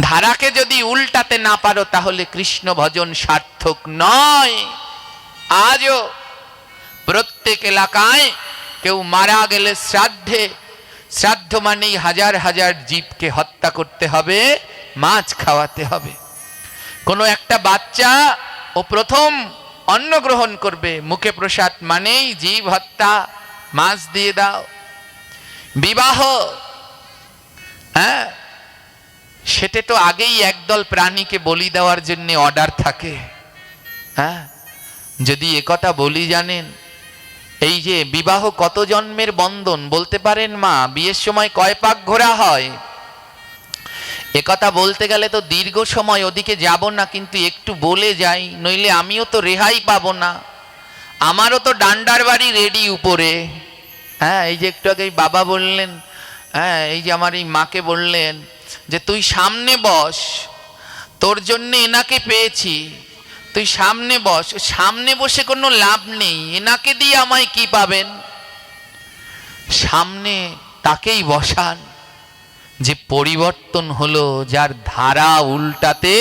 ধারাকে যদি উল্টাতে না পারো তাহলে কৃষ্ণ ভজন সার্থক নয়। আজও প্রত্যেক এলাকায় কেউ মারা গেলে শ্রাদ্ধ মানেই হাজার হাজার জীবকে হত্যা করতে হবে, মাছ খাওয়াতে হবে। কোনো একটা বাচ্চা ও প্রথম অন্ন গ্রহণ করবে, মুখে প্রসাদ মানেই জীব হত্যা, মাছ দিয়ে দাও। বিবাহ, হ্যাঁ, সেটা তো আগেই একদল প্রাণীকে বলি দেওয়ার জন্য অর্ডার থাকে। হ্যাঁ, যদি একথা বলি জানেন, এই যে বিবাহ কত জন্মের বন্ধন বলতে পারেন মা? বিয়ের সময় কয় পাক ঘোরা হয়? একথা বলতে গেলে তো দীর্ঘ সময় ওদিকে যাব না, কিন্তু একটু বলে যাই, নইলে আমিও তো রেহাই পাবো না। আমারও তো ডান্ডার বাড়ি রেডি উপরে। হ্যাঁ, এই যে একটু আগে বাবা বললেন, হ্যাঁ, এই যে আমার এই মাকে বললেন যে তুই সামনে বস, তোর জন্য এনাকে পেয়েছি, তুই সামনে বস। সামনে বসে কোনো লাভ নেই, এনাকে দিয়ে আমায় কি পাবেন? সামনে তাকেই বসান যে পরিবর্তন হলো, যার ধারা উল্টাতে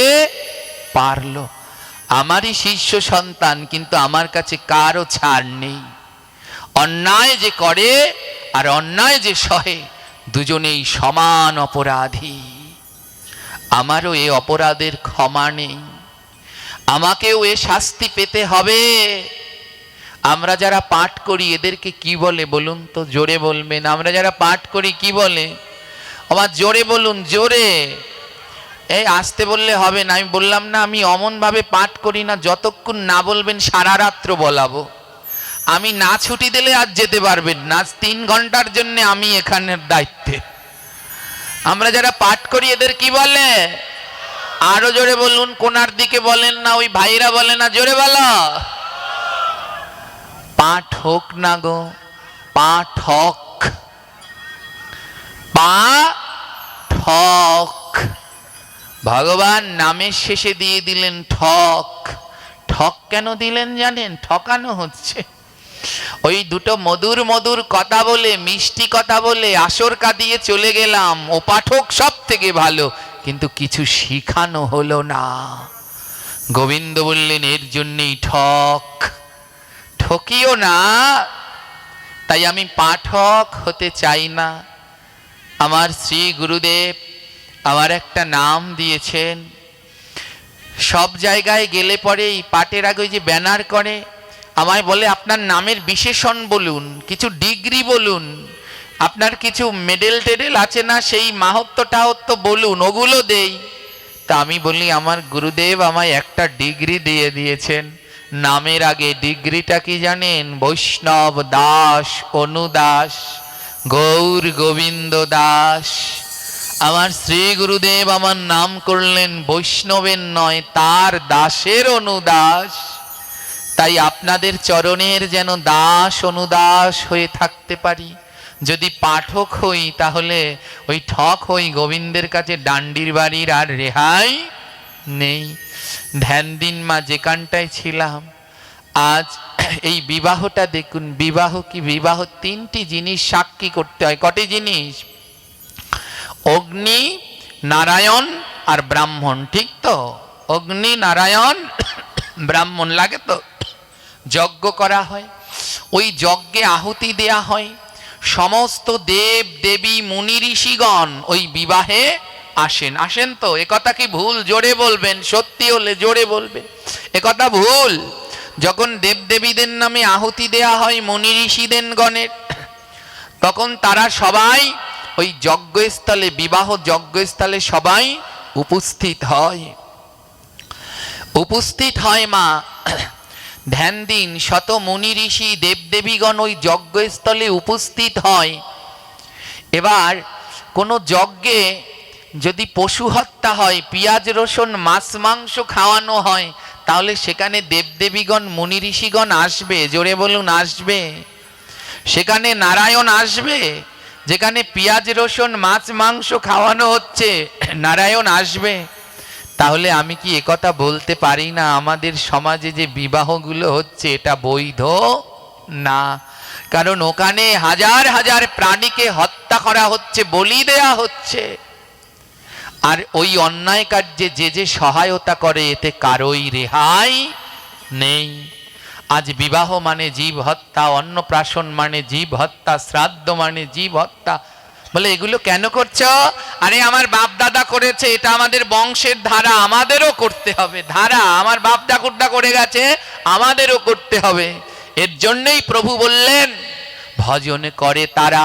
পারলো। আমারই শিষ্য সন্তান, কিন্তু আমার কাছে কারও ছাড় নেই। অন্যায় যে করে আর অন্যায় যে সহে, দুজনেই সমান অপরাধী। আমারও এ অপরাধের ক্ষমা নেই, আমাকেও এ শাস্তি পেতে হবে। আমরা যারা পাঠ করি এদেরকে কি বলে বলুন তো? জোরে বলবেন। আমরা যারা পাঠ করি কি বলে? আমার জোরে বলুন, জোরে। এই আসতে বললে হবে না। আমি বললাম না আমি অমন ভাবে পাঠ করি না, যতক্ষণ না বলবেন সারা রাত্র বলাবো। আমি না ছুটি দিলে আজ যেতে পারবেন না, 3 ঘন্টার জন্য আমি এখানের দায়িত্বে। আমরা যারা পাঠ করি এদের কি বলে? আরো জোরে বলুন। কোনার দিকে বলেন না, ওই ভাইরা বলে না, জোরে বলো। পাঠক না গো, পাঠক, পাঠক। ভগবান নামের শেষে দিয়ে দিলেন ঠক। ঠক কেন দিলেন জানেন? ঠকানো হচ্ছে। ওই দুটো মধুর মধুর কথা বলে, মিষ্টি কথা বলে আসর কাটিয়ে চলে গেলাম, ও পাঠক সব থেকে ভালো, কিন্তু কিছু শিখানো হলো না। গোবিন্দ বললেন এর জন্যই ঠক, ঠকিও না। তাই আমি পাঠক হতে চাই না। আমার শ্রী গুরুদেব আমার একটা নাম দিয়েছেন। সব জায়গায় গেলে পরে এই পাঠের আগে যে ব্যানার করে, আমায় বলে আপনার নামের বিশেষণ বলুন, কিছু ডিগ্রি বলুন, আপনার কিছু মেডেল টেডেল আছে না, সেই মাহাত্ম্যটাহত্য বলুন, ওগুলো দেই। তা আমি বলি আমার গুরুদেব আমায় একটা ডিগ্রি দিয়ে দিয়েছেন। নামের আগে ডিগ্রিটা কি জানেন? বৈষ্ণব দাস, অনুদাস, গৌর গোবিন্দ দাস। আমার শ্রী গুরুদেব আমার নাম করলেন বৈষ্ণবের নয়, তার দাসের অনুদাস। তাই আপনাদের চরণের যেন দাস অনুদাস হয়ে থাকতে পারি। যদি পাঠক হই তাহলে ওই ঠক হই, গোবিন্দের কাছে ডান্ডির বাড়ির আর রেহাই নেই। ধ্যান দিন মা, যেখানটায় ছিলাম। আজ এই বিবাহটা দেখুন, বিবাহ কি বিবাহ? 3টি জিনিস সাক্ষী করতে হয়। কটি জিনিস? অগ্নি, নারায়ণ আর ব্রাহ্মণ, ঠিক তো? অগ্নি, নারায়ণ, ব্রাহ্মণ লাগে তো। যজ্ঞ করা হয়, ওই যজ্ঞে আহুতি দেয়া হয়। সমস্ত দেব দেবী মুনি ঋষিগণ ওই বিবাহে আসেন। আসেন তো? একথা কি ভুল? জোরে বলবেন। সত্যি হলে জোরে বলবেন। একথা ভুল? যখন দেবদেবীদের নামে আহুতি দেয়া হয় মুনি ঋষিদের গণের, তখন তারা সবাই ওই যজ্ঞস্থলে, বিবাহ যজ্ঞস্থলে সবাই উপস্থিত হয়। উপস্থিত হয় মা। ধ্যান দিন, শত মুনি ঋষি দেবদেবীগণ ওই যজ্ঞস্থলে উপস্থিত হয়। এবার কোনো যজ্ঞে যদি পশু হত্যা হয়, পেঁয়াজ রসুন মাছ মাংস খাওয়ানো হয়, তাহলে সেখানে দেবদেবীগণ মুনি ঋষিগণ আসবে। জোরে বলুন, আসবে। সেখানে নারায়ণ আসবে। যেখানে পেঁয়াজ রসুন মাছ মাংস খাওয়ানো হচ্ছে, নারায়ণ আসবে। তাহলে আমি কি একথা বলতে পারি না আমাদের সমাজে যে বিবাহগুলো হচ্ছে এটা বৈধ না? কারণ ওখানে হাজার হাজার প্রাণীকে হত্যা করা হচ্ছে, বলি দেয়া হচ্ছে। আর ওই অন্যায় কার্যে যে যে সহায়তা করে এতে কারোই রেহাই নেই। আজ বিবাহ মানে জীব হত্যা, অন্নপ্রাশন মানে জীব হত্যা, শ্রাদ্ধ মানে জীব হত্যা। বলে এগুলো কেন করছো? আরে আমার বাপ দাদা করেছে, এটা আমাদের বংশের ধারা, আমাদেরও করতে হবে। ধারা আমার বাপ ঠাকুরদা করে গেছে, আমাদেরও করতে হবে। এর জন্যই প্রভু বললেন ভজন করে তারা,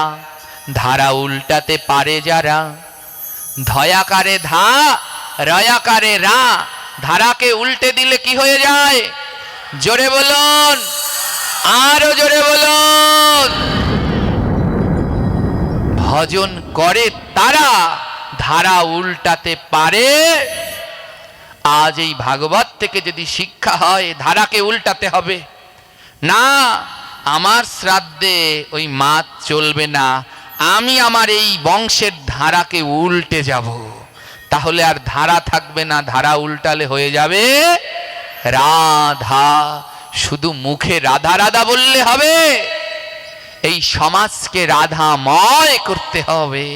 ধারা উল্টাতে পারে যারা। ধয়াকারে ধা, রয়াকারে রা, ধারাকে উল্টে দিলে কি হয়ে যায়? জোরে বলুন, আরো জোরে বলুন। ভজন করে তারা, ধারা উল্টাতে পারে। আজ এই ভাগবত থেকে যদি শিক্ষা হয় ধারাকে উল্টাতে হবে না। আমার শ্রাদ্ধে ওই মাছ চলবে না, আমি আমার এই বংশের ধারাকে উল্টে যাব, তাহলে আর ধারা থাকবে না। ধারা উল্টালে হয়ে যাবে রাধা। শুধু মুখে রাধা রাধা বললে হবে? এই সমাজকে রাধাময় করতে হবে।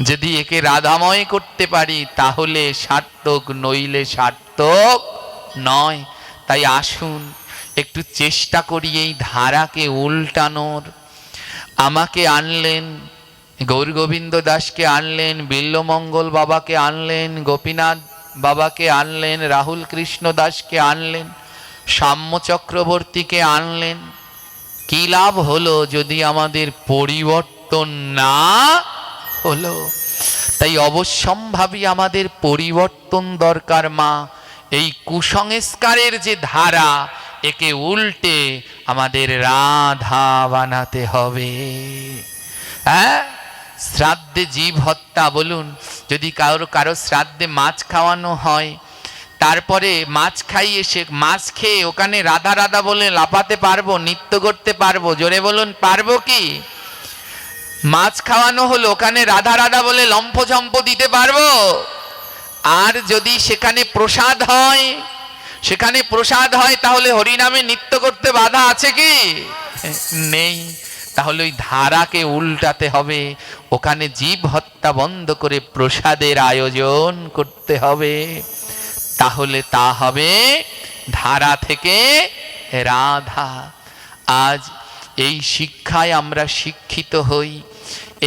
যদি একে রাধাময় করতে পারি তাহলে সার্থক, নইলে সার্থক নয়। তাই আসুন একটু চেষ্টা করি এই ধারাকে উল্টানোর। আমাকে আনলেন, গৌরগোবিন্দ দাসকে আনলেন, বিল্লমঙ্গল বাবাকে আনলেন, গোপীনাথ বাবাকে আনলেন, রাহুল কৃষ্ণ দাসকে আনলেন, সাম্য চক্রবর্তীকে আনলেন। কি লাভ হলো যদি আমাদের পরিবর্তন না হলো? তাই অবশ্যম্ভাবী আমাদের পরিবর্তন দরকার মা। এই কুসংস্কারের যে ধারা, একে উল্টে আমাদের রাধা বানাতে হবে। হ্যাঁ, শ্রাদ্ধে জীব হত্যা বলুন, যদি কারো শ্রাদ্ধে মাছ খাওয়ানো হয়, তারপরে মাছ খাইয়ে সে মাছ খেয়ে ওখানে রাধা রাধা বলে লাফাতে পারবো, নৃত্য করতে পারবো? জোরে বলুন, পারবো কি? মাছ খাওয়ানো হলো, ওখানে রাধা রাধা বলে লম্ফঝম্প দিতে পারবো? আর যদি সেখানে প্রসাদ হয়, সেখানে প্রসাদ হয়, তাহলে হরিনামে নৃত্য করতে বাধা আছে কি? নেই। তাহলে ওই ধারাকে উল্টাতে হবে, ওখানে জীব হত্যা বন্ধ করে প্রসাদের আয়োজন করতে হবে। তাহলে তা হবে ধারা থেকে রাধা। আজ এই শিক্ষায় আমরা শিক্ষিত হই,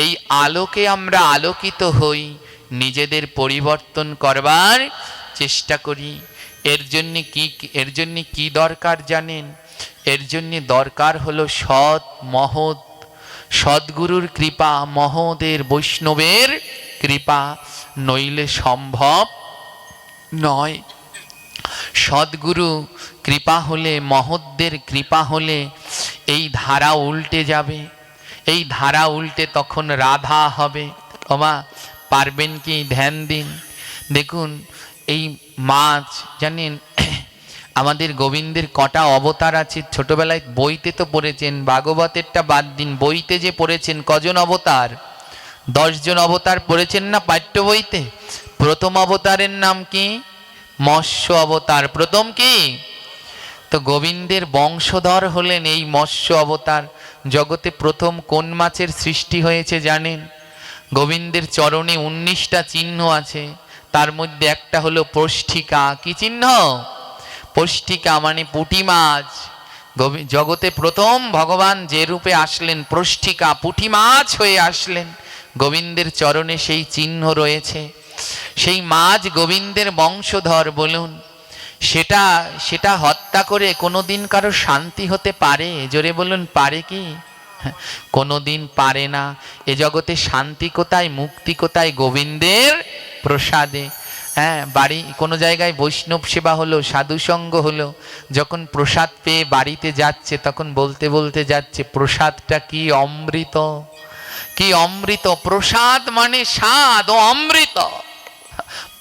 এই আলোকে আমরা আলোকিত হই, নিজেদের পরিবর্তন করবার চেষ্টা করি। এর জন্য কি দরকার জানেন? এর জন্য দরকার হলো সৎ মহৎ সদ্গুরুর কৃপা, মহোদের বৈষ্ণবের কৃপা, নইলে সম্ভব নয়। সদ্গুরু কৃপা হলে, মহৎদের কৃপা হলে এই ধারা উল্টে যাবে। এই ধারা উল্টে তখন রাধা হবে। ওমা পারবেন কি? ধ্যান দিন। দেখুন এই মাছ, জানেন আমাদের গোবিন্দের কটা অবতার আছে? ছোটবেলায় বইতে তো পড়েছেন, ভাগবতেরটা বাদ দিন, বইতে যে পড়েছেন কজন অবতার? 10 জন অবতার পড়েছেন না পাঠ্য বইতে? প্রথম অবতারের নাম কি? মৎস্য অবতার। প্রথম কি? তো গোবিন্দের বংশধর হলেন এই মৎস্য অবতার। জগতে প্রথম কোন মাছের সৃষ্টি হয়েছে জানেন? গোবিন্দের চরণে 19টা চিহ্ন আছে, তার মধ্যে একটা হলো পৃষ্ঠিকা। কি চিহ্ন? পৃষ্ঠিকা মানে পুঁটি মাছ। জগতে প্রথম ভগবান যে রূপে আসলেন, পৃষ্ঠিকা পুঁটি মাছ হয়ে আসলেন। গোবিন্দের চরণে সেই চিহ্ন রয়েছে। সেই মাছ গোবিন্দের বংশধর বলুন। সেটা হত্যা করে কোনোদিন কারো শান্তি হতে পারে? জোরে বলুন, পারে কি? কোনোদিন পারে না। এ জগতে শান্তি কোথায়, মুক্তি কোথায়? গোবিন্দের প্রসাদে। হ্যাঁ, বাড়ি কোনো জায়গায় বৈষ্ণব সেবা হলো, সাধুসঙ্গ হলো, যখন প্রসাদ পেয়ে বাড়িতে যাচ্ছে তখন বলতে বলতে যাচ্ছে, প্রসাদটা কি অমৃত, কি অমৃত। প্রসাদ মানে স্বাদ ও অমৃত।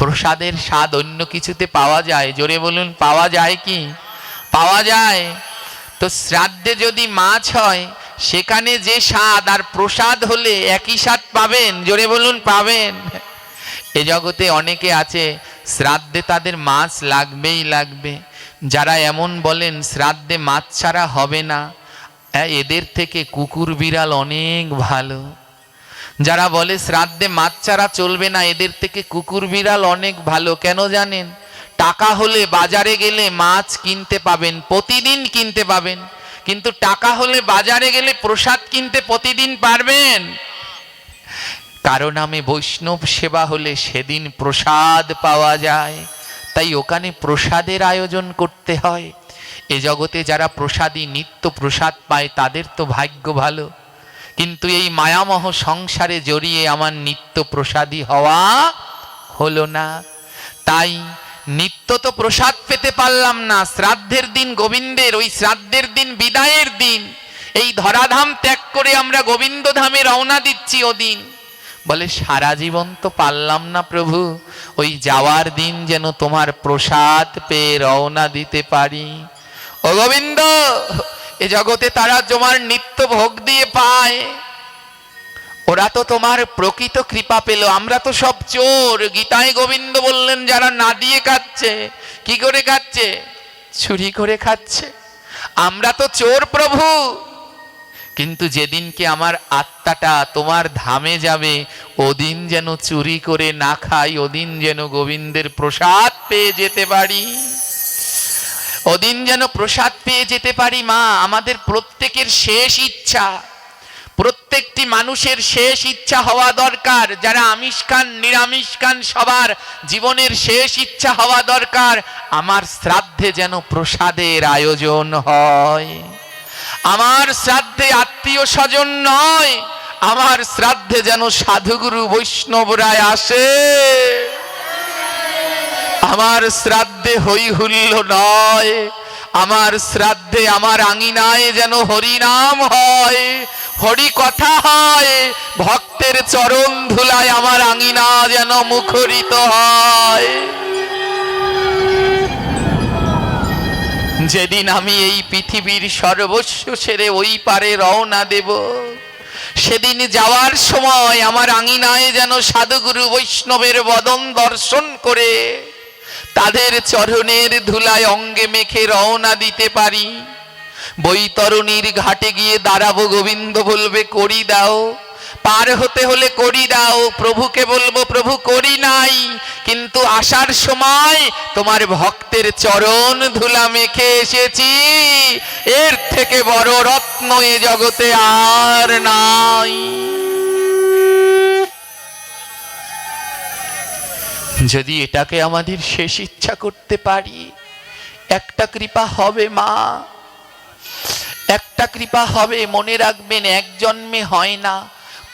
প্রসাদের স্বাদ অন্য কিছুতে পাওয়া যায়? জোরে বলুন, পাওয়া যায় কি? পাওয়া যায়। তো শ্রাদ্ধে যদি মাছ হয়, সেখানে যে স্বাদ আর প্রসাদ হলে একই স্বাদ পাবেন? জোরে বলুন, পাবেন। এ জগতে অনেকে আছে শ্রাদ্ধে তাদের মাছ লাগবেই লাগবে। যারা এমন বলেন শ্রাদ্ধে মাছ ছাড়া হবে না, এদের থেকে কুকুর বিড়াল অনেক ভালো। যারা বলে শ্রাদ্ধে মাছ ছাড়া চলবে না, এদের থেকে কুকুর বিড়াল অনেক ভালো। কেন জানেন? টাকা হলে বাজারে গেলে মাছ কিনতে পাবেন, প্রতিদিন কিনতে পাবেন, কিন্তু টাকা হলে বাজারে গেলে প্রসাদ কিনতে প্রতিদিন পারবেন? কারো নামে বৈষ্ণব সেবা হলে সেদিন প্রসাদ পাওয়া যায়, তাই ওখানে প্রসাদের আয়োজন করতে হয়। এ জগতে যারা প্রসাদী নিত্য প্রসাদ পায় তাদের তো ভাগ্য ভালো, কিন্তু এই মায়ামহ সংসারে জড়িয়ে আমার নিত্য প্রসাদী হওয়া হলো না। তাই নিত্য তো প্রসাদ পেতে পারলাম না। শ্রাদ্ধের দিন গোবিন্দের, ওই শ্রাদ্ধের দিন বিদায়ের দিন, এই ধরাধাম ত্যাগ করে আমরা গোবিন্দ ধামে রওনা দিচ্ছি। ওদিন বলে সারা জীবন তো পারলাম না প্রভু, ওই যাওয়ার দিন যেন তোমার প্রসাদ পেয়ে রওনা দিতে পারি। ও গোবিন্দ, এ জগতে তারা তোমার নিত্য ভোগ দিয়ে পায়, ওরা তো তোমার প্রকৃত কৃপা পেল, আমরা তো সব চোর। গীতায় গোবিন্দ বললেন যারা না দিয়ে খাচ্ছে, কি করে খাচ্ছে? চুরি করে খাচ্ছে। আমরা তো চোর প্রভু। কিন্তু যেদিনকে আমার আত্মাটা তোমার ধামে যাবে, ওদিন যেন চুরি করে না খাই, ওদিন যেন গোবিন্দের প্রসাদ পেয়ে যেতে পারি, ওদিন যেন প্রসাদ পেয়ে যেতে পারি। মা, আমাদের প্রত্যেকের শেষ ইচ্ছা, প্রত্যেকটি মানুষের শেষ ইচ্ছা হওয়া দরকার। যারা আমিষ খান, নিরামিষ খান, সবার জীবনের শেষ ইচ্ছা হওয়া দরকার, আমার শ্রাদ্ধে যেন প্রসাদের আয়োজন হয়। আমার শ্রাদ্ধে আত্মীয় স্বজন নয়, আমার শ্রাদ্ধে যেন সাধুগুরু বৈষ্ণবরায় আসে। আমার শ্রাদ্ধে হই হুল্ল নয়, আমার শ্রাদ্ধে আমার আঙিনায় যেন হরিনাম হয়, হরি কথা হয়, ভক্তের চরণ ধুলায় আমার আঙিনা যেন মুখরিত হয়। যেদিন আমি এই পৃথিবীর সর্বস্ব ছেড়ে ওই পারে রওনা দেব, সেদিন যাওয়ার সময় আমার আঙিনায় যেন সাধুগুরু বৈষ্ণবের বদন দর্শন করে তাদের চরণের ধুলায় অঙ্গে মেখে রওনা দিতে পারি। বৈতরণীর ঘাটে গিয়ে দাঁড়াবো, গোবিন্দ বলবে করি দাও, পার হতে হলে করি দাও। প্রভুকে বলবো প্রভু করি নাই, কিন্তু আসার সময় তোমার ভক্তের চরণ ধুলা মেখে এসেছি, এর থেকে বড় রত্ন এ জগতে আর নাই। যদি এটাকে আমাদের শেষ ইচ্ছা করতে পারি, একটা কৃপা হবে মা, একটা কৃপা হবে। মনে রাখবেন, এক জন্মে হয় না।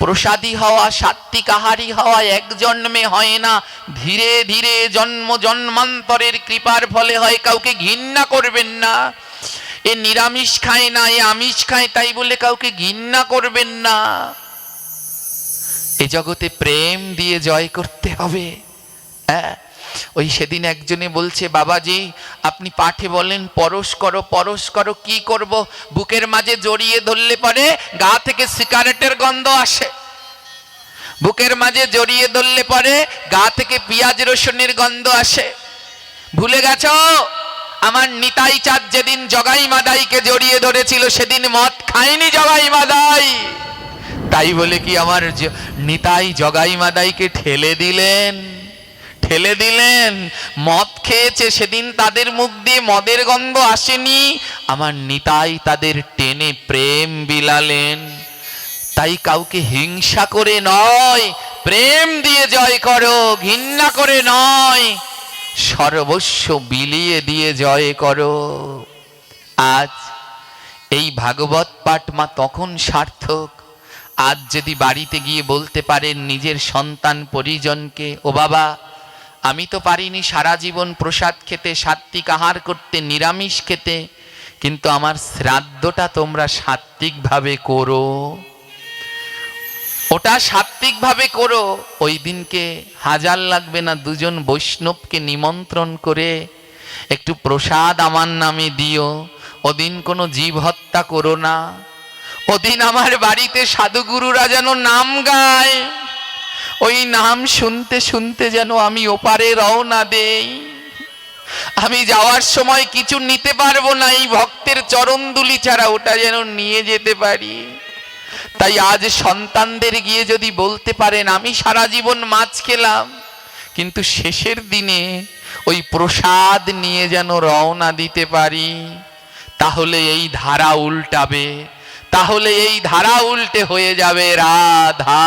প্রসাদী হওয়া, সাত্বিক আহারী হওয়া এক জন্মে হয় না, ধীরে ধীরে জন্ম জন্মান্তরের কৃপার ফলে হয়। কাউকে ঘৃণা করবেন না, এ নিরামিষ খায় না, এ আমিষ খায়, তাই বলে কাউকে ঘৃণা করবেন না। এ জগতে প্রেম দিয়ে জয় করতে হবে। হ্যাঁ, ওই সেদিন একজনে বলছে, বাবাজি আপনি পাঠে বলেন পরশ করো, পরশ করো, কি করব? বুকের মাঝে জড়িয়ে ধরলে পরে গা থেকে সিগারেটের গন্ধ আসে, বুকের মাঝে জড়িয়ে ধরলে পরে গা থেকে পেঁয়াজ রসুনের গন্ধ আসে। ভুলে গেছ আমার নিতাই চাঁদ যেদিন জগাই মাদাইকে জড়িয়ে ধরেছিল, সেদিন মদ খায়নি জগাই মাদাই, তাই বলে কি আমার নিতাই জগাই মাদাইকে ঠেলে দিলেন? ঠেলে দিলেন? মদ খেয়েছে, সেদিন তাদের মুখ দিয়ে মদের গন্ধ আসেনি, আমার নিতাই তাদের টেনে প্রেম বিলালেন। তাই কাউকে হিংসা করে নয়, প্রেম দিয়ে জয় করো, ঘৃণা করে নয়, সর্বস্ব বিলিয়ে দিয়ে জয় করো। আজ এই ভাগবত পাঠ মা তখন সার্থক, আজ যদি বাড়িতে গিয়ে বলতে পারেন নিজের সন্তান পরিজনকে, ও বাবা আমি তো পারিনি সারা জীবন প্রসাদ খেতে, সাত্বিক আহার করতে, নিরামিষ খেতে, কিন্তু আমার শ্রাদ্ধটা তোমরা সাত্বিকভাবে করো, ওটা সাত্বিকভাবে করো। ওই দিনকে হাজার লাগবে না, দুজন বৈষ্ণবকে নিমন্ত্রণ করে একটু প্রসাদ আমার নামে দিও। ওদিন কোনো জীব হত্যা করো না। ওদিন আমার বাড়িতে সাধুগুরুরা যেন নাম গায়, ওই নাম শুনতে শুনতে যেন আমি ওপারে রওনা দেই। আমি যাওয়ার সময় কিছু নিতে পারবো না, এই ভক্তের চরণদুলি ছাড়া ওটা যেন নিয়ে যেতে পারি। তাই আজ সন্তানদের গিয়ে যদি বলতে পারেন আমি সারা জীবন মাছ খেলাম, কিন্তু শেষের দিনে ওই প্রসাদ নিয়ে যেন রওনা দিতে পারি, তাহলে এই ধারা উল্টাবে, তাহলে এই ধারা উল্টে হয়ে যাবে রাধা।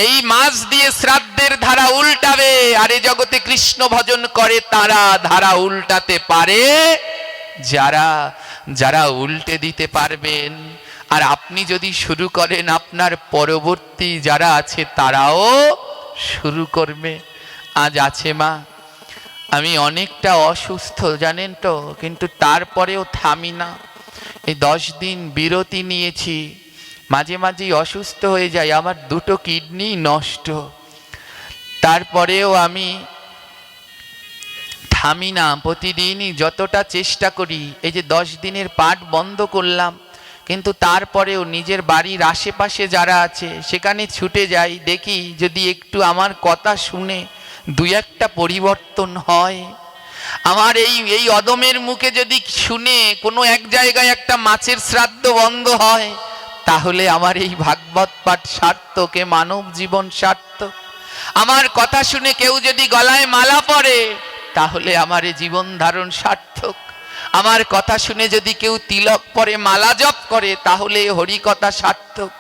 এই মাছ দিয়ে শ্রাদ্ধের ধারা উল্টাবে, আর এ জগতে কৃষ্ণ ভজন করে তারা ধারা উল্টাতে পারে, যারা যারা উল্টে দিতে পারবেন। আর আপনি যদি শুরু করেন, আপনার পরবর্তী যারা আছে তারাও শুরু করবে। আজ আছে মা, আমি অনেকটা অসুস্থ জানেন তো, কিন্তু তারপরেও থামি না। এই 10 দিন বিরতি নিয়েছি, মাঝে মাঝেই অসুস্থ হয়ে যাই, আমার 2টো কিডনি নষ্ট, তারপরেও আমি থামি না, প্রতিদিনই যতটা চেষ্টা করি। এই যে 10 দিনের পাঠ বন্ধ করলাম, কিন্তু তারপরেও নিজের বাড়ির আশেপাশে যারা আছে সেখানে ছুটে যাই, দেখি যদি একটু আমার কথা শুনে 2-1টা পরিবর্তন হয়। আমার এই অদমের মুখে যদি শুনে কোনো এক জায়গায় একটা মাছের শ্রাদ্ধ বন্ধ হয়, তাহলে আমার এই ভাগবত পাঠ সার্থক, মানব জীবন সার্থক। আমার কথা শুনে কেউ যদি গলায় মালা পরে, তাহলে আমার এই জীবন ধারণ সার্থক। আমার কথা শুনে যদি কেউ তিলক পরে, মালা জপ করে, তাহলে হরি কথা সার্থক।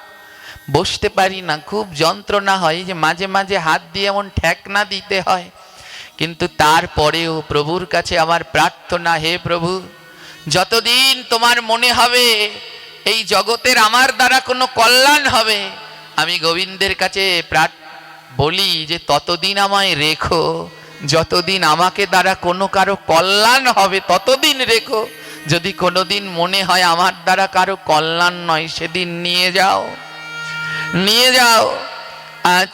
বসতে পারি না, খুব যন্ত্রণা হয়, যে মাঝে মাঝে হাত দিয়ে এমন ঠেকনা দিতে হয়, কিন্তু তারপরেও প্রভুর কাছে আমার প্রার্থনা, হে প্রভু, যতদিন তোমার মনে হবে এই জগতের আমার দ্বারা কোনো কল্যাণ হবে, আমি গোবিন্দের কাছে বলি যে ততদিন আমায় রেখো, যতদিন আমাকে দ্বারা কোনো কারো কল্যাণ হবে ততদিন রেখো। যদি কোনোদিন মনে হয় আমার দ্বারা কারো কল্যাণ নয়, সেদিন নিয়ে যাও, নিয়ে যাও। আজ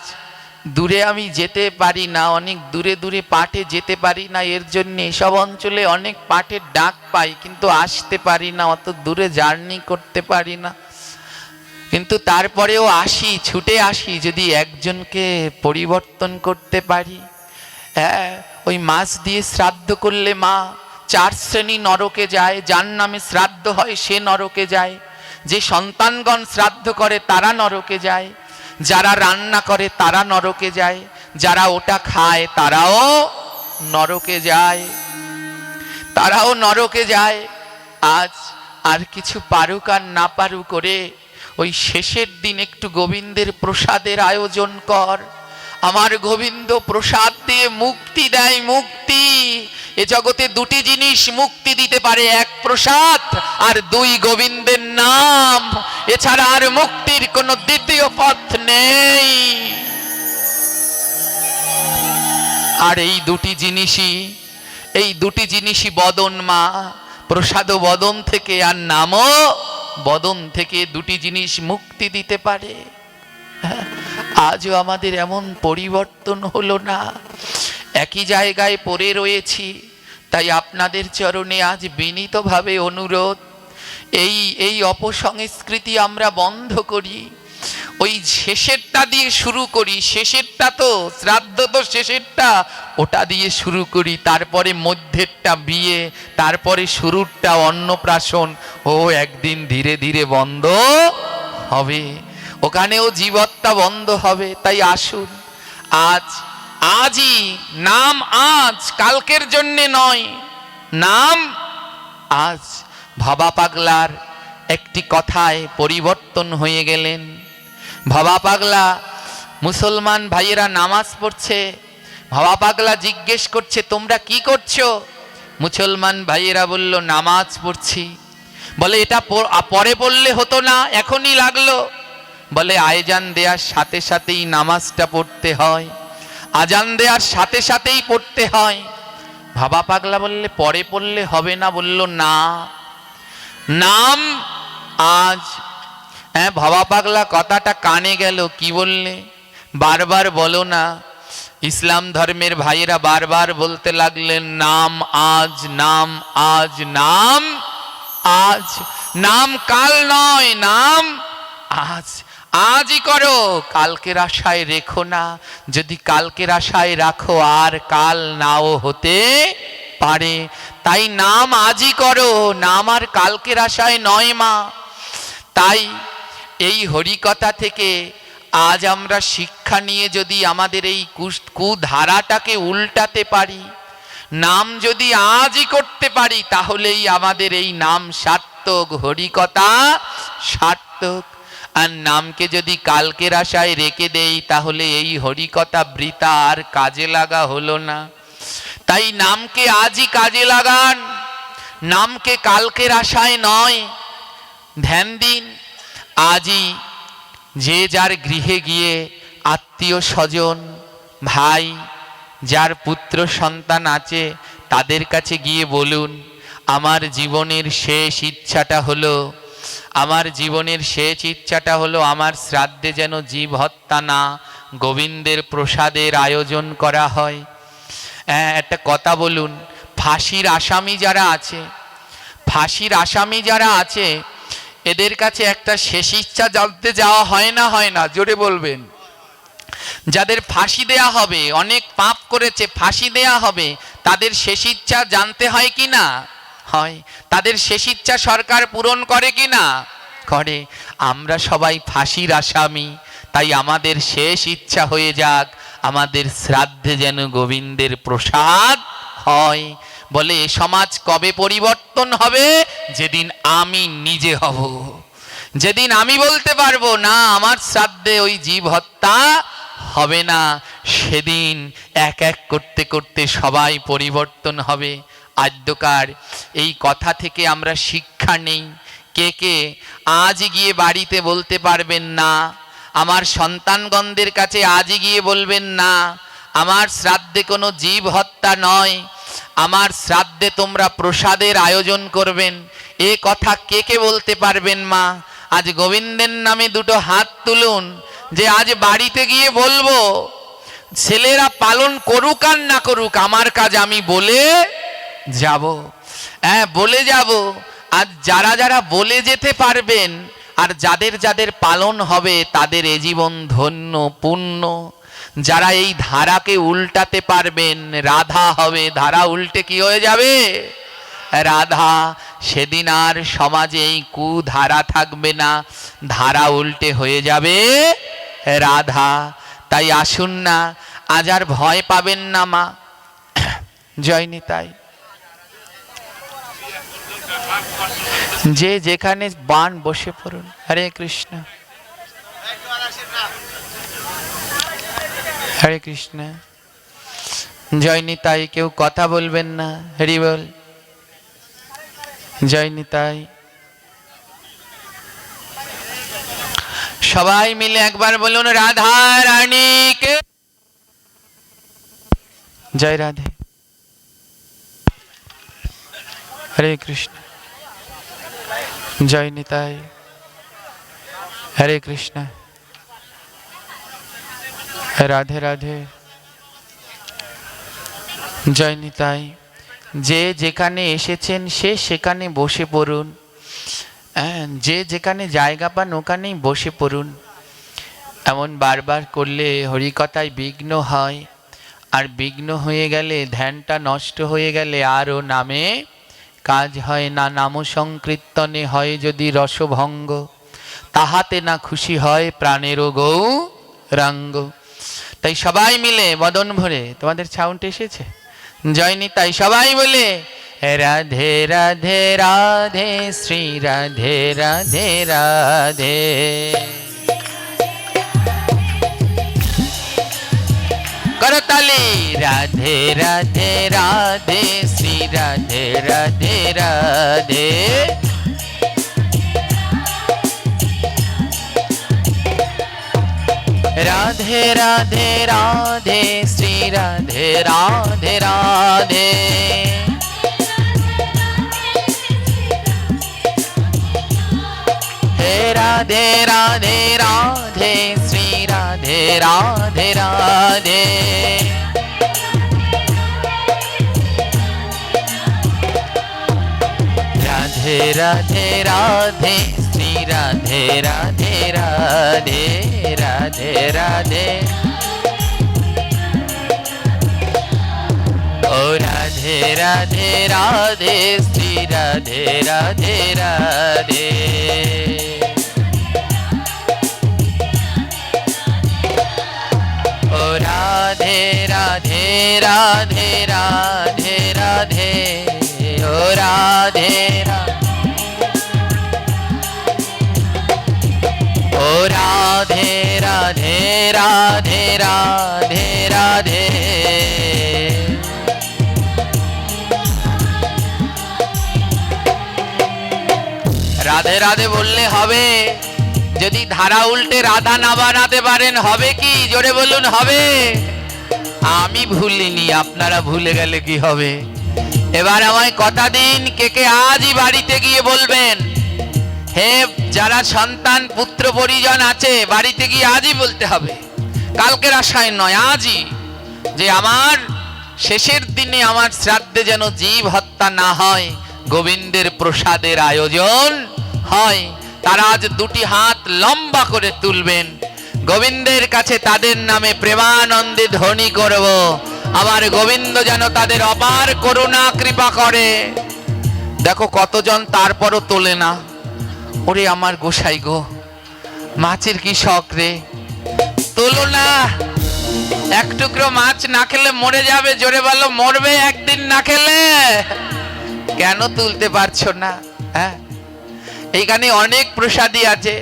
দূরে আমি যেতে পারি না, অনেক দূরে দূরে পাঠে যেতে পারি না, এর জন্য এসব অঞ্চলে অনেক পাঠের ডাক পাই, কিন্তু আসতে পারি না, অত দূরে জার্নি করতে পারি না। কিন্তু তারপরেও আসি, ছুটে আসি, যদি একজনকে পরিবর্তন করতে পারি। হ্যাঁ, ওই মাছ দিয়ে শ্রাদ্ধ করলে মা 4 শ্রেণী নরকে যায়। যার নামে শ্রাদ্ধ হয় সে নরকে যায়, যে সন্তানগণ শ্রাদ্ধ করে তারা নরকে যায়, যারা রান্না করে তারা নরকে যায়, যারা ওটা খায় তারাও নরকে যায়, তারাও নরকে যায়। আজ আর কিছু পারুক আর না পারুক করে ওই শেষের দিন একটু গোবিন্দের প্রসাদের আয়োজন কর। আমার গোবিন্দ প্রসাদ দিয়ে মুক্তি দেয়, মুক্তি। এ জগতে 2টি জিনিস মুক্তি দিতে পারে, 1 প্রসাদ আর 2 গোবিন্দের নাম, এছাড়া আর মুক্তির কোনো দ্বিতীয় পথ নেই। আর এই 2টি জিনিসই বদন মা, প্রসাদ বদন থেকে আর নামও বদন থেকে, 2টি জিনিস মুক্তি দিতে পারে। আজও আমাদের এমন পরিবর্তন হলো না, একই জায়গায় পড়ে রয়েছি। তাই আপনাদের চরণে আজ বিনীতভাবে অনুরোধ, এই অপসংস্কৃতি আমরা বন্ধ করি। ওই শেষেরটা দিয়ে শুরু করি, শেষেরটা তো শ্রাদ্ধ, তো শেষেরটা ওটা দিয়ে শুরু করি, তারপরে মধ্যেরটা বিয়ে, তারপরে শুরুরটা অন্নপ্রাশন। ও একদিন ধীরে ধীরে বন্ধ হবে, ওখানেও জীবত্তা বন্ধ হবে। তাই আসুন, আজই নাম, আজ কালকের জন্যে নয়, নাম আজ। ভাবা পাগলার একটি কথায় পরিবর্তন হয়ে গেলেন। ভাবা পাগলা, মুসলমান ভাইয়েরা নামাজ পড়ছে, ভাবা পাগলা জিজ্ঞেস করছে তোমরা কি করছো? মুসলমান ভাইয়েরা বলল নামাজ পড়ছি। বলে এটা পরে পড়লে হতো না, এখনই লাগলো? বলে আজান দেওয়ার সাথে সাথেই নামাজটা পড়তে হয়, আজান দেওয়ার সাথে সাথেই পড়তে হয়। ভাবা পাগলা বললে পরে পড়লে হবে না? বলল না, নাম আজ। হ্যাঁ, ভাবা পাগলা কথাটা কানে গেল, কি বললে? বারবার বলো না। ইসলাম ধর্মের ভাইয়েরা বারবার বলতে লাগলেন নাম আজ, নাম আজ, নাম আজ। নাম কাল নয়, নাম আজ। আজই করো, কালকের আশায় রেখো না। যদি কালকের আশায় রাখো আর কাল নাও হতে পারে। তাই নাম আজই করো, নাম আর কালকের আশায় নয় মা। তাই এই হরিকথা থেকে আজ আমরা শিক্ষা নিয়ে যদি আমাদের এই কুধারাটাকে উল্টাতে পারি, নাম যদি আজই করতে পারি, তাহলেই আমাদের এই নাম সার্থক, হরিকথা সার্থক। আর নামকে যদি কালকের আশায় রেখে দেই, তাহলে এই হরিকথা বৃথা, আর কাজে লাগা হলো না। তাই নামকে আজই কাজে লাগান, নামকে কালকের আশায় নয়। ধ্যান দিন আজই, যে যার গৃহে গিয়ে আত্মীয় স্বজন, ভাই, যার পুত্র সন্তান আছে, তাদের কাছে গিয়ে বলুন, আমার জীবনের শেষ ইচ্ছাটা হলো, আমার জীবনের শেষ ইচ্ছাটা হলো আমার শ্রাদ্ধে যেন জীব হত্যা না, গোবিন্দের প্রসাদের আয়োজন করা হয়। একটা কথা বলুন, ফাঁসির আসামি যারা আছে, ফাঁসির আসামি যারা আছে, এদের কাছে একটা শেষ ইচ্ছা জানতে যাওয়া হয় না? হয় না? জোরে বলবেন। যাদের ফাঁসি দেয়া হবে, অনেক পাপ করেছে, ফাঁসি দেয়া হবে, তাদের শেষ ইচ্ছা জানতে হয় কি না? হয়। তাদের শেষ ইচ্ছা সরকার পূরণ করে কি না? করে। আমরা সবাই ফাঁসির আসামি, তাই আমাদের শেষ ইচ্ছা হয়ে যাক আমাদের শ্রাদ্ধে যেন গোবিন্দের প্রসাদ হয়। বলে এ সমাজ কবে পরিবর্তন হবে? যেদিন আমি নিজে হব, যেদিন আমি বলতে পারবো না আমার শ্রাদ্ধে ওই জীব হত্যা হবে না, সেদিন এক এক করতে করতে সবাই পরিবর্তন হবে। আদ্যকার এই কথা থেকে আমরা শিক্ষা নেই। কে কে আজ গিয়ে বাড়িতে বলতে পারবেন না, আমার সন্তানগণদের কাছে আজ গিয়ে বলবেন না আমার শ্রাদ্ধে কোনো জীব হত্যা নয়, আমার শ্রাদ্ধে তোমরা প্রসাদের আয়োজন করবেন? এ কথা কে কে বলতে পারবেন মা? আজ গোবিন্দের নামে দুটো হাত তুলুন, যে আজ বাড়িতে গিয়ে বলবো। ছেলেরা পালন করুক আর না করুক, আমার কাজ আমি বলে যাব। হ্যাঁ, বলে যাব। আর যারা যারা বলে যেতে পারবেন, আর যাদের যাদের পালন হবে, তাদের এ জীবন ধন্য পুণ্য। যারা এই ধারাকে উল্টাতে পারবেন, রাধা হবে। ধারা উল্টে কি হয়ে যাবে? রাধা। সেদিন আর সমাজে এই কুধারা থাকবে না, ধারা উল্টে হয়ে যাবে রাধা। তাই আসুন না, আজ আর ভয় পাবেন না মা। জয় নিতাই। যে যেখানে বান বসে পড়ুন। হরে কৃষ্ণ, হরে কৃষ্ণ। জয় নিতাই। কেউ কথা বলবেন না। হরি বল। জয় নিতাই। সবাই মিলে একবার বলুন, রাধা রানীকে জয়। রাধে। হরে কৃষ্ণ। জয় নিতাই। হরে কৃষ্ণ। রাধে রাধে। জয় নিতাই। যে যেখানে এসেছেন সে সেখানে বসে পড়ুন। যে যেখানে জায়গা পান ওখানেই বসে পড়ুন। এমন বারবার করলে হরিকথায় বিঘ্ন হয়, আর বিঘ্ন হয়ে গেলে, ধ্যানটা নষ্ট হয়ে গেলে আরও নামে কাজ হয় না। নাম সংকীর্তনে হয় যদি রসভঙ্গ, তাহাতে না খুশি হয় প্রাণেরও গৌরাঙ্গ। তাই সবাই মিলে বদন ভরে, তোমাদের সাউন্ড এসেছে? জয় নিতাই। সবাই বলে রাধে রাধে রাধে শ্রী রাধে রাধে রাধে। করতালি। রাধে রাধে রাধে শ্রী রাধে রাধে রাধে। রাধে রাধে রাধে শ্রী রাধে রাধে রাধে। হে রাধে রাধে রাধে শ্রী রাধে রাধে রাধে। রাধে রাধে রাধে শ্রী রাধে রাধে রাধে। রাধে রাধে। ও রাধে রাধে রাধে শ্রী রাধে রাধে রাধে। রাধে রাধে রাধে রাধে রাধে ও রাধে ও রাধে রাধে রাধে রাধে রাধে। রাধে রাধে বললে হবে? যদি ধারা উল্টে রাধা না বানাতে পারেন হবে কি? জোরে বলুন হবে? আমি ভুলিনি, আপনারা ভুলে গেলে কি হবে? এবার আমায় কথা দিন, কে কে আজই বাড়িতে গিয়ে বলবেন, হে যারা সন্তান পুত্র পরিজন আছে বাড়িতে গিয়ে আজই বলতে হবে, কালকের আশায় নয়, আজই, যে আমার শেষের দিনে আমার শ্রাদ্ধে যেন জীব হত্যা না হয়, গোবিন্দের প্রসাদের আয়োজন হয়। তারা আজ দুটি হাত লম্বা করে তুলবেন, গোবিন্দের কাছে তাদের নামে প্রেমানন্দে ধ্বনি করব, আমার গোবিন্দ যেন তাদের অপার করুণা কৃপা করে। দেখো কতজন তারপরও তোলে না। ওরে আমার গোসাই গো, মাছের কি শখ রে, তোলো না। এক টুকরো মাছ না খেলে মরে যাবে, জোরে বলো মরবে একদিন না খেলে। কেন তুলতে পারছো না? হ্যাঁ, এইখানে অনেক প্রসাদী আছে,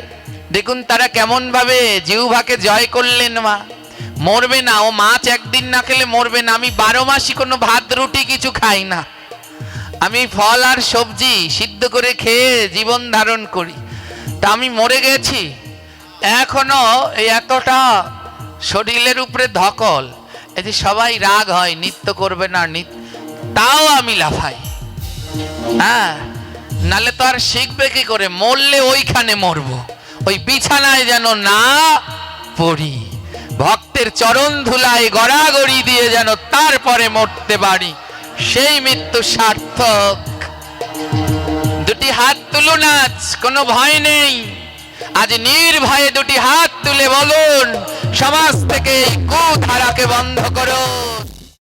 দেখুন তারা কেমন ভাবে জিহ্বাকে জয় করলেন। মা মরবে না, ও মাছ একদিন না খেলে মরবে না। আমি 12 মাসই কোনো ভাত রুটি কিছু খাই না, আমি ফল আর সবজি সিদ্ধ করে খেয়ে জীবন ধারণ করি। তা আমি মরে গেছি, এখনো এই এতটা শরীরের উপরে ধকল, এই যে সবাই রাগ হয় নিত্য করবে না, তাও আমি লাফাই। হ্যাঁ, নালে তো আর শিখবে কি করে? মরলে ওইখানে মরবো, ওই বিছানায় যেন না পড়ি, ভক্তের চরণ ধুলায় গড়াগড়ি দিয়ে যেন তারপরে মরতে পারি, সেই মৃত্যু সার্থক। দুটি হাত তুলুন, আজ কোনো ভয় নেই, আজ নির্ভয়ে দুটি হাত তুলে বলুন, সমাজ থেকে এই কুধারাকে বন্ধ করো।